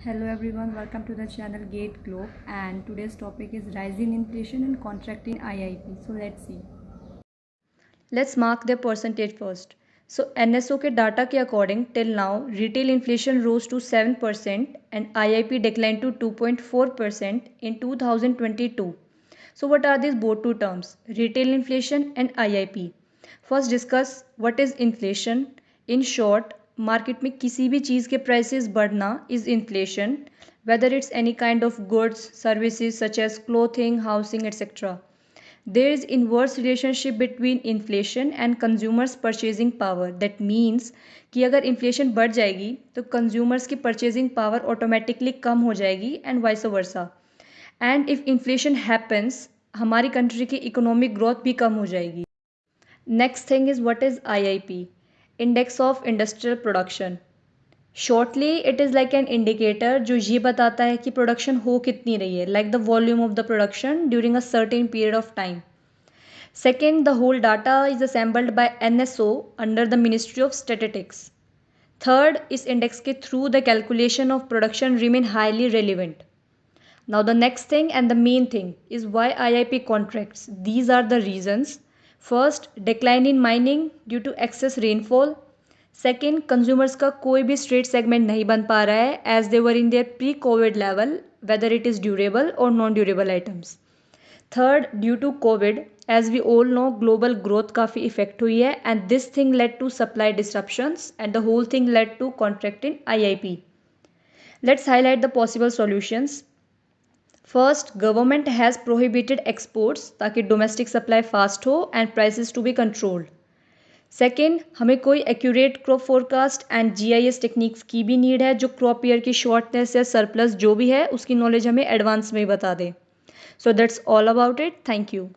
Hello everyone, welcome to the channel Gate Globe, and today's topic is rising inflation and contracting IIP. So let's see. Let's mark the percentage first. So NSO के data के according till now retail inflation rose to 7% and IIP declined to 2.4% in 2022. So what are these both two terms? Retail inflation and IIP. First discuss what is inflation. In short, market में किसी भी चीज़ के prices बढ़ना is inflation, whether it's any kind of goods, services such as clothing, housing, etc. There is inverse relationship between inflation and consumers purchasing power. That means कि अगर inflation बढ़ जाएगी तो consumers की purchasing power automatically कम हो जाएगी and vice versa. And if inflation happens, हमारी country की economic growth भी कम हो जाएगी. Next thing is what is IIP? Index of Industrial Production. Shortly, it is like an indicator जो ये बताता है कि production हो कितनी रही है, like the volume of the production during a certain period of time. Second, the whole data is assembled by NSO under the Ministry of Statistics. Third, इस index के through the calculation of production remain highly relevant. Now the next thing and the main thing is why IIP contracts. These are the reasons. First, decline in mining due to excess rainfall. Second, consumers का कोई भी straight segment नहीं बन पा रहा है as they were in their pre-COVID level, whether it is durable or non-durable items. Third, due to COVID, as we all know, global growth काफ़ी effect हुई है and this thing led to supply disruptions and the whole thing led to contracting IIP. Let's highlight the possible solutions. First, government has prohibited exports ताकि domestic supply fast हो and prices to be controlled. Second, हमें कोई accurate crop forecast and GIS techniques की भी need है जो crop year की shortness या सरप्लस जो भी है उसकी नॉलेज हमें एडवांस में ही बता दे. So that's all about it. Thank you.